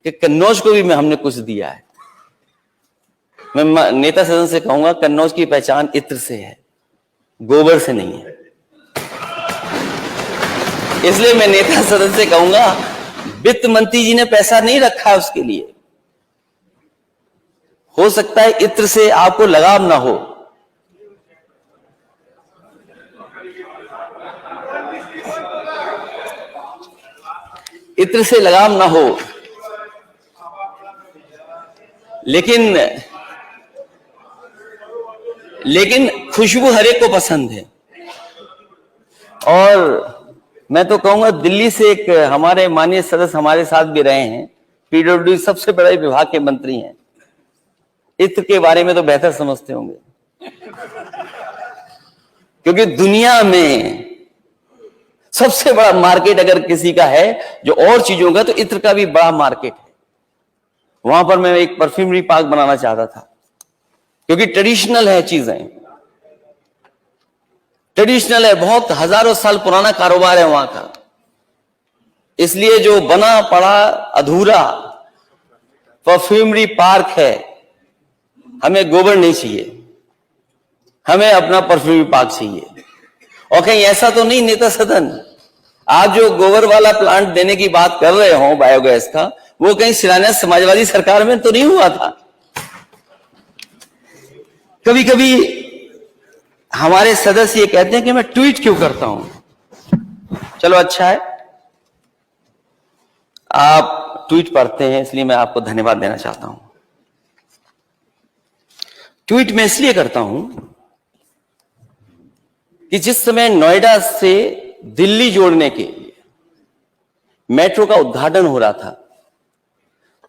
कि कन्नौज को भी हमने कुछ दिया है। मैं नेता सदन से कहूंगा, कन्नौज की पहचान इत्र से है, गोबर से नहीं है। इसलिए मैं नेता सदन से कहूंगा, वित्त मंत्री जी ने पैसा नहीं रखा है उसके लिए। हो सकता है इत्र से आपको लगाव ना हो, इत्र से लगाव ना हो, लेकिन खुशबू हर एक को पसंद है। और मैं तो कहूंगा, दिल्ली से एक हमारे माननीय सदस्य हमारे साथ भी रहे हैं, पीडब्ल्यूडी सबसे बड़े विभाग के मंत्री हैं, इत्र के बारे में तो बेहतर समझते होंगे, क्योंकि दुनिया में सबसे बड़ा मार्केट अगर किसी का है जो और चीजों का, तो इत्र का भी बड़ा मार्केट है। वहां पर मैं एक परफ्यूमरी पार्क बनाना चाहता था, क्योंकि ट्रेडिशनल है, चीजें ट्रेडिशनल है, बहुत हजारों साल पुराना कारोबार है वहां का। इसलिए जो बना पड़ा अधूरा परफ्यूमरी पार्क है, हमें गोबर नहीं चाहिए, हमें अपना परफ्यूमरी पार्क चाहिए। और कहीं ऐसा तो नहीं नेता सदन, आप जो गोबर वाला प्लांट देने की बात कर रहे हो बायोगैस का, वो कहीं शिलान्यास समाजवादी सरकार में तो नहीं हुआ था? कभी कभी हमारे सदस्य ये कहते हैं कि मैं ट्वीट क्यों करता हूं। चलो अच्छा है, आप ट्वीट पढ़ते हैं, इसलिए मैं आपको धन्यवाद देना चाहता हूं। ट्वीट मैं इसलिए करता हूं कि जिस समय नोएडा से दिल्ली जोड़ने के लिए मेट्रो का उद्घाटन हो रहा था,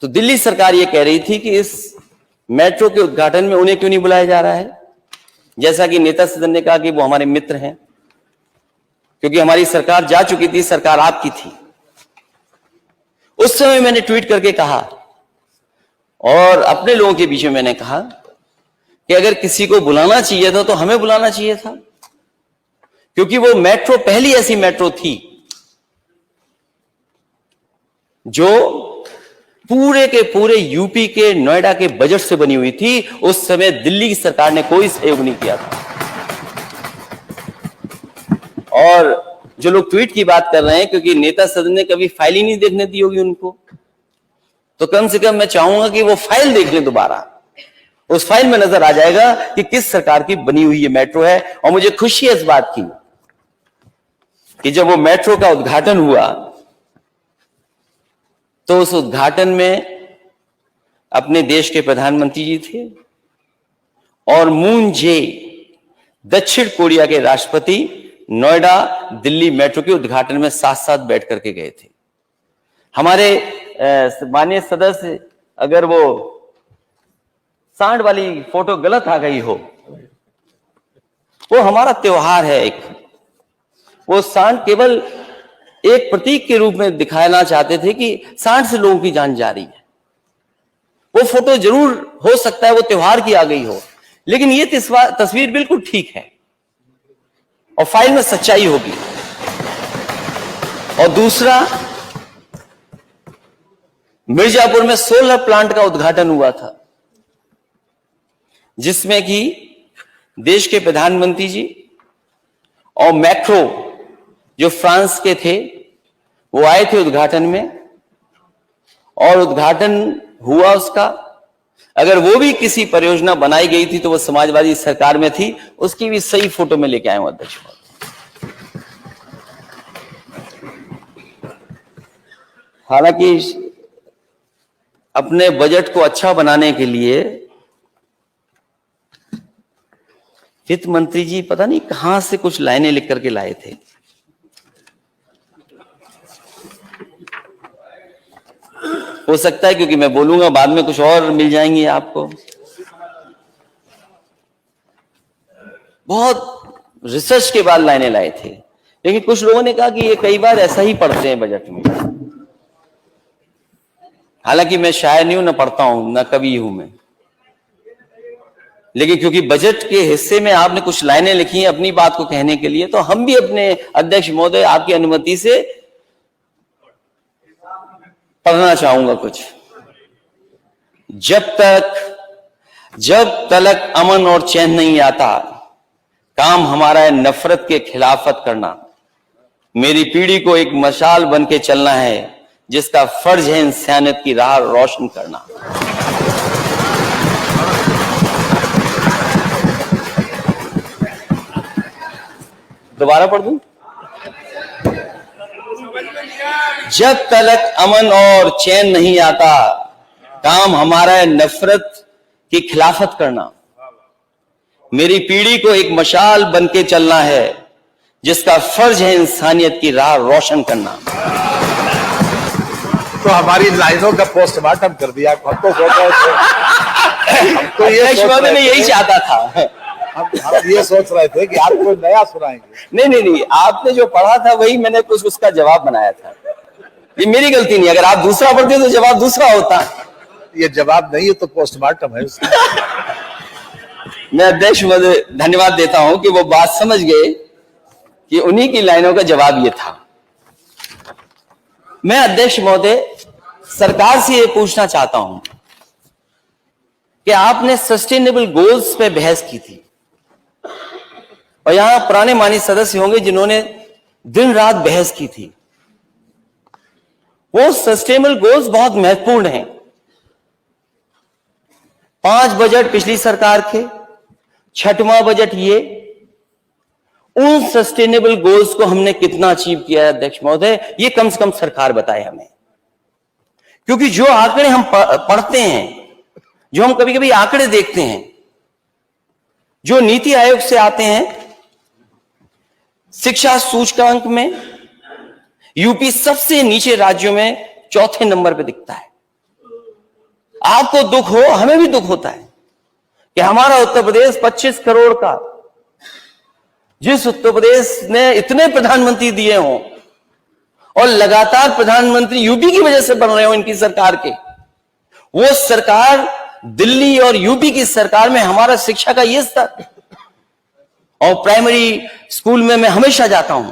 तो दिल्ली सरकार यह कह रही थी कि इस मेट्रो के उद्घाटन में उन्हें क्यों नहीं बुलाया जा रहा है। जैसा कि नेता सदन ने कहा कि वो हमारे मित्र हैं, क्योंकि हमारी सरकार जा चुकी थी, सरकार आपकी थी। उस समय मैंने ट्वीट करके कहा, और अपने लोगों के बीच में मैंने कहा कि अगर किसी को बुलाना चाहिए था तो हमें बुलाना चाहिए था, क्योंकि वो मेट्रो पहली ऐसी मेट्रो थी जो पूरे के पूरे यूपी के नोएडा के बजट से बनी हुई थी। उस समय दिल्ली की सरकार ने कोई सहयोग नहीं किया था। और जो लोग ट्वीट की बात कर रहे हैं, क्योंकि नेता सदन ने कभी फाइल ही नहीं देखने दी होगी उनको, तो कम से कम मैं चाहूंगा कि वो फाइल देख लें दोबारा। उस फाइल में नजर आ जाएगा कि किस सरकार की बनी हुई ये मेट्रो है। और मुझे खुशी है इस बात की कि जब वो मेट्रो का उद्घाटन हुआ, तो उस उद्घाटन में अपने देश के प्रधानमंत्री जी थे और मून जे दक्षिण कोरिया के राष्ट्रपति नोएडा दिल्ली मेट्रो के उद्घाटन में साथ साथ बैठ करके गए थे। हमारे माननीय सदस्य, अगर वो सांड वाली फोटो गलत आ गई हो, वो हमारा त्योहार है एक, वो सांड केवल एक प्रतीक के रूप में दिखाना चाहते थे कि सांड से लोगों की जान जा रही है। वो फोटो जरूर हो सकता है वो त्योहार की आ गई हो, लेकिन ये तस्वीर बिल्कुल ठीक है और फाइल में सच्चाई होगी। और दूसरा, मिर्जापुर में 16 प्लांट का उद्घाटन हुआ था, जिसमें कि देश के प्रधानमंत्री जी और मैक्रो जो फ्रांस के थे वो आए थे उद्घाटन में, और उद्घाटन हुआ उसका। अगर वो भी किसी परियोजना बनाई गई थी तो वो समाजवादी सरकार में थी, उसकी भी सही फोटो में लेके आए हूं अध्यक्ष। हालांकि अपने बजट को अच्छा बनाने के लिए वित्त मंत्री जी पता नहीं कहां से कुछ लाइनें लिख करके लाए थे। हो सकता है क्योंकि मैं बोलूंगा बाद में कुछ और मिल जाएंगी आपको। बहुत रिसर्च के बाद लाइनें लाए थे, लेकिन कुछ लोगों ने कहा कि ये कई बार ऐसा ही पढ़ते हैं बजट में। हालांकि मैं शायर नहीं हूं, ना पढ़ता हूं, ना कवि हूं मैं, लेकिन क्योंकि बजट के हिस्से में आपने कुछ लाइनें लिखी हैं अपनी बात को कहने के लिए, तो हम भी अपने अध्यक्ष महोदय आपकी अनुमति से पढ़ना चाहूंगा कुछ। जब तलक अमन और चैन नहीं आता, काम हमारा है नफरत के खिलाफत करना। मेरी पीढ़ी को एक मशाल बन के चलना है, जिसका फर्ज है इंसानियत की राह रोशन करना। दोबारा पढ़ दूं? जब तलक अमन और चैन नहीं आता, काम हमारा है नफरत की खिलाफत करना। मेरी पीढ़ी को एक मशाल बन के चलना है, जिसका फर्ज है इंसानियत की राह रोशन करना। तो हमारी लाइनों का पोस्टमार्टम कर दिया। हमको तो मैं यही चाहता था। हम ये सोच रहे थे कि आपको नया सुनाएंगे। नहीं, आपने जो पढ़ा था वही मैंने कुछ उसका जवाब बनाया था। ये मेरी गलती नहीं, अगर आप दूसरा पढ़ते तो जवाब दूसरा होता। ये जवाब नहीं है तो पोस्टमार्टम है उसका। मैं अध्यक्ष महोदय धन्यवाद देता हूं कि वो बात समझ गए कि उन्हीं की लाइनों का जवाब ये था। मैं अध्यक्ष महोदय सरकार से ये पूछना चाहता हूं कि आपने सस्टेनेबल गोल्स पे बहस की थी, और यहां पुराने माननीय सदस्य होंगे जिन्होंने दिन रात बहस की थी। वो सस्टेनेबल गोल्स बहुत महत्वपूर्ण हैं। 5 बजट पिछली सरकार के, 6वां बजट ये, उन सस्टेनेबल गोल्स को हमने कितना अचीव किया है अध्यक्ष महोदय, ये कम से कम सरकार बताए हमें। क्योंकि जो आंकड़े हम पढ़ते हैं, जो हम कभी कभी आंकड़े देखते हैं, जो नीति आयोग से आते हैं, शिक्षा सूचकांक में यूपी सबसे नीचे राज्यों में 4थे नंबर पे दिखता है। आपको दुख हो, हमें भी दुख होता है कि हमारा उत्तर प्रदेश 25 करोड़ का, जिस उत्तर प्रदेश ने इतने प्रधानमंत्री दिए हों और लगातार प्रधानमंत्री यूपी की वजह से बन रहे हो इनकी सरकार के, वो सरकार दिल्ली और यूपी की सरकार में हमारा शिक्षा का ये स्तर, और प्राइमरी स्कूल में मैं हमेशा जाता हूं,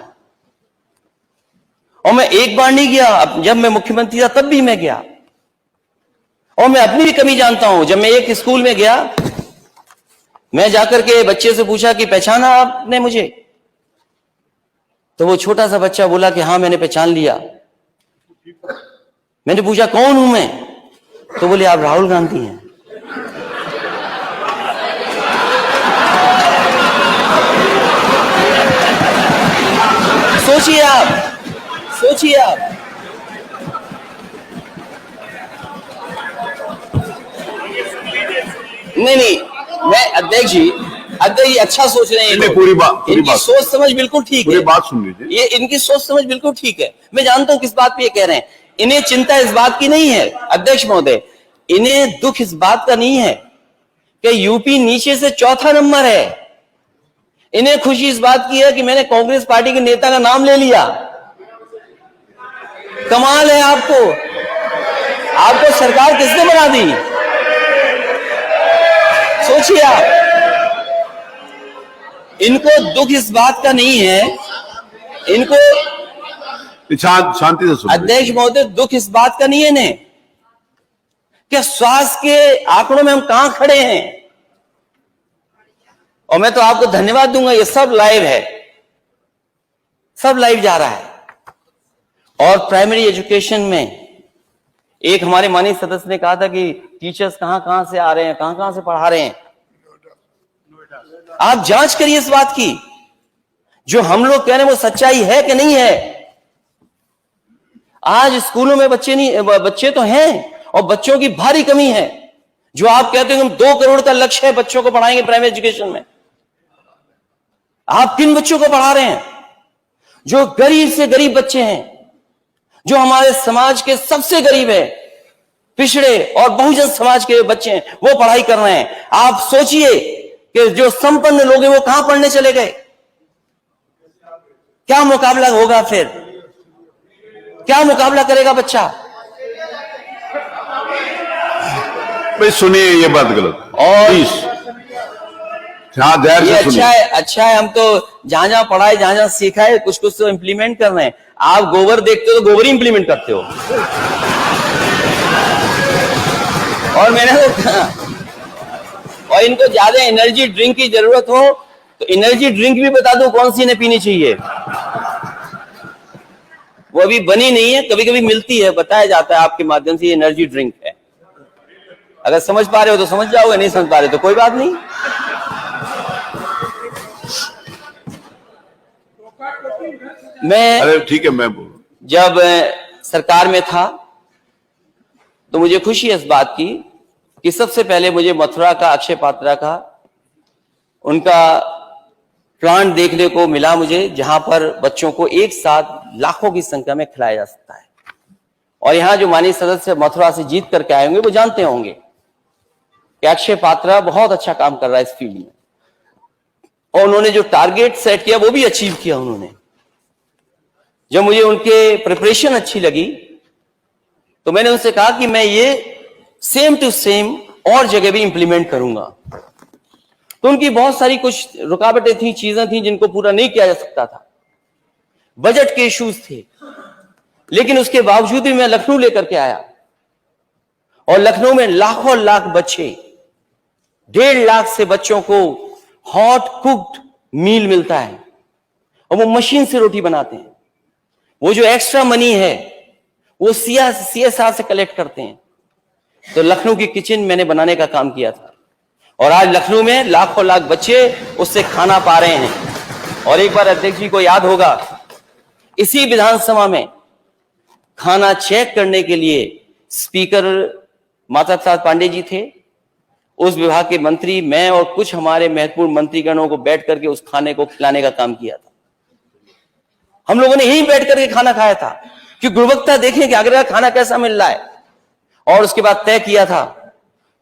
और मैं एक बार नहीं गया, जब मैं मुख्यमंत्री था तब भी मैं गया, और मैं अपनी भी कमी जानता हूं। जब मैं एक स्कूल में गया, मैं जाकर के बच्चे से पूछा कि पहचाना आपने मुझे? तो वो छोटा सा बच्चा बोला कि हाँ मैंने पहचान लिया। मैंने पूछा कौन हूं मैं? तो बोले आप राहुल गांधी हैं। सोचिए आप नहीं, मैं अध्यक्ष जी अच्छा सोच रहे हैं। पूरी बात इनकी सोच समझ बिल्कुल ठीक है। पूरी बात सुन लीजिए। ये इनकी सोच समझ बिल्कुल ठीक है। मैं जानता हूं किस बात पे ये कह रहे हैं। इन्हें चिंता इस बात की नहीं है अध्यक्ष महोदय, इन्हें दुख इस बात का नहीं है कि यूपी नीचे से 4था नंबर है। इन्हें खुशी इस बात की है कि मैंने कांग्रेस पार्टी के नेता का नाम ले लिया। कमाल है। आपको सरकार किसने बना दी? सोचिए आप। इनको दुख इस बात का नहीं है, इनको शांति से सुनिए अध्यक्ष महोदय, दुख इस बात का नहीं है इन्हें कि स्वास्थ्य के आंकड़ों में हम कहां खड़े हैं। और मैं तो आपको धन्यवाद दूंगा, ये सब लाइव है, सब लाइव जा रहा है। और प्राइमरी एजुकेशन में एक हमारे माननीय सदस्य ने कहा था कि टीचर्स कहां से आ रहे हैं, कहां से पढ़ा रहे हैं। आप जांच करिए इस बात की, जो हम लोग कह रहे हैं वो सच्चाई है कि नहीं है। आज स्कूलों में बच्चे तो हैं और बच्चों की भारी कमी है। जो आप कहते हैं हम 2 करोड़ का लक्ष्य है बच्चों को पढ़ाएंगे प्राइमरी एजुकेशन में, आप किन बच्चों को पढ़ा रहे हैं? जो गरीब से गरीब बच्चे हैं, जो हमारे समाज के सबसे गरीब है, पिछड़े और बहुजन समाज के बच्चे हैं, वो पढ़ाई कर रहे हैं। आप सोचिए कि जो संपन्न लोग हैं वो कहां पढ़ने चले गए। क्या मुकाबला होगा फिर? क्या मुकाबला करेगा बच्चा? भाई सुनिए, ये बात गलत। और ये अच्छा है, हम तो जहां पढ़ाए, जहां सीखा है, कुछ तो इंप्लीमेंट कर रहे हैं। आप गोबर देखते हो तो गोबर ही इंप्लीमेंट करते हो। और मैंने और इनको ज्यादा एनर्जी ड्रिंक की जरूरत हो तो एनर्जी ड्रिंक भी बता दो कौन सी इन्हें पीनी चाहिए। वो अभी बनी नहीं है, कभी कभी मिलती है, बताया जाता है आपके माध्यम से, एनर्जी ड्रिंक है। अगर समझ पा रहे हो तो समझ जाओगे, नहीं समझ पा रहे तो कोई बात नहीं। मैं अरे ठीक है, मैं बोलूं। जब सरकार में था तो मुझे खुशी है इस बात की कि सबसे पहले मुझे मथुरा का, अक्षय पात्रा का, उनका प्लांट देखने को मिला मुझे, जहां पर बच्चों को एक साथ लाखों की संख्या में खिलाया जा सकता है। और यहां जो माननीय सदस्य मथुरा से जीत करके आए होंगे वो जानते होंगे कि अक्षय पात्रा बहुत अच्छा काम कर रहा है इस फील्ड में, और उन्होंने जो टारगेट सेट किया वो भी अचीव किया उन्होंने। जब मुझे उनके प्रिपरेशन अच्छी लगी तो मैंने उनसे कहा कि मैं ये सेम टू सेम और जगह भी इंप्लीमेंट करूंगा। तो उनकी बहुत सारी कुछ रुकावटें थी, चीजें थी जिनको पूरा नहीं किया जा सकता था, बजट के इश्यूज थे, लेकिन उसके बावजूद भी मैं लखनऊ लेकर के आया। और लखनऊ में लाखों लाख बच्चे, 1.5 लाख से बच्चों को हॉट कुक्ड मील मिलता है, और वो मशीन से रोटी बनाते हैं। वो जो एक्स्ट्रा मनी है वो CSR से कलेक्ट करते हैं। तो लखनऊ की किचन मैंने बनाने का काम किया था, और आज लखनऊ में लाखों लाख बच्चे उससे खाना पा रहे हैं। और एक बार अध्यक्ष जी को याद होगा, इसी विधानसभा में खाना चेक करने के लिए स्पीकर माता प्रसाद पांडे जी थे, उस विभाग के मंत्री, मैं और कुछ हमारे महत्वपूर्ण मंत्रीगणों को बैठ करके उस खाने को खिलाने का काम किया था। हम लोगों ने यहीं बैठ करके खाना खाया था कि गुणवत्ता देखें कि आगरा का खाना कैसा मिल रहा है। और उसके बाद तय किया था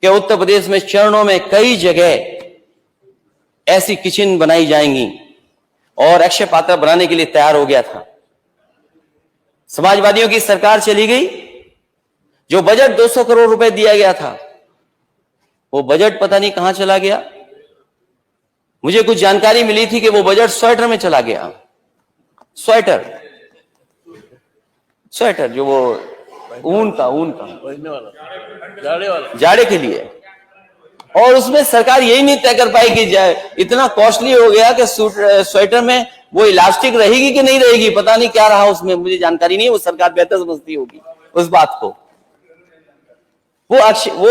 कि उत्तर प्रदेश में चरणों में कई जगह ऐसी किचन बनाई जाएंगी, और अक्षय पात्रा बनाने के लिए तैयार हो गया था। समाजवादियों की सरकार चली गई, जो बजट 200 करोड़ रुपए दिया गया था वो बजट पता नहीं कहां चला गया। मुझे कुछ जानकारी मिली थी कि वो बजट स्वेटर में चला गया। स्वेटर जो वो ऊन का जाड़े के लिए, और उसमें सरकार यही नहीं तय कर पाई कि इतना कॉस्टली हो गया कि स्वेटर में वो इलास्टिक रहेगी कि नहीं रहेगी, पता नहीं क्या रहा उसमें, मुझे जानकारी नहीं है, वो सरकार बेहतर समझती होगी उस बात को। वो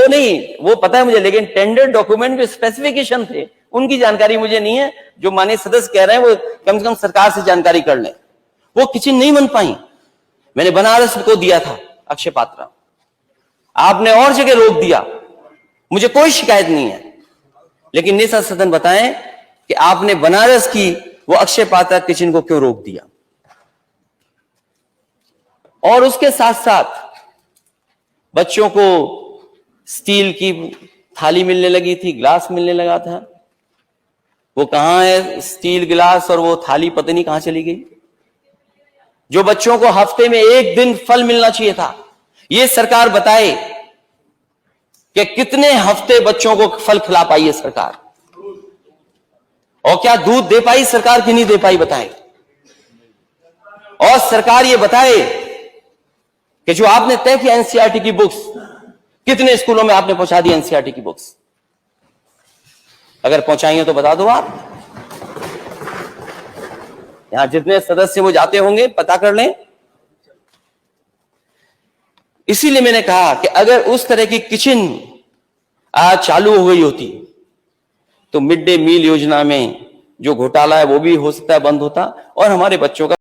नहीं, वो पता है मुझे, लेकिन टेंडर डॉक्यूमेंट में स्पेसिफिकेशन थे, उनकी जानकारी मुझे नहीं है। जो माननीय सदस्य कह रहे हैं वो कम से कम सरकार से जानकारी कर लें। वो किचन नहीं बन पाई। मैंने बनारस को दिया था अक्षय पात्रा, आपने और जगह रोक दिया, मुझे कोई शिकायत नहीं है, लेकिन निशा सदन बताएं कि आपने बनारस की वो अक्षय पात्रा किचन को क्यों रोक दिया। और उसके साथ साथ बच्चों को स्टील की थाली मिलने लगी थी, ग्लास मिलने लगा था, वो कहां है स्टील गिलास और वो थाली, पता नहीं कहां चली गई। जो बच्चों को हफ्ते में 1 दिन फल मिलना चाहिए था, ये सरकार बताए कि कितने हफ्ते बच्चों को फल खिला पाई है सरकार, और क्या दूध दे पाई सरकार कि नहीं दे पाई बताएं। और सरकार ये बताए कि जो आपने तय किया एनसीईआरटी की बुक्स, कितने स्कूलों में आपने पहुंचा दी एनसीईआरटी की बुक्स, अगर पहुंचाई तो बता दो आप। यहां जितने सदस्य वो जाते होंगे पता कर लें। इसीलिए मैंने कहा कि अगर उस तरह की किचन आज चालू हो गई होती तो मिड डे मील योजना में जो घोटाला है वो भी हो सकता है बंद होता, और हमारे बच्चों का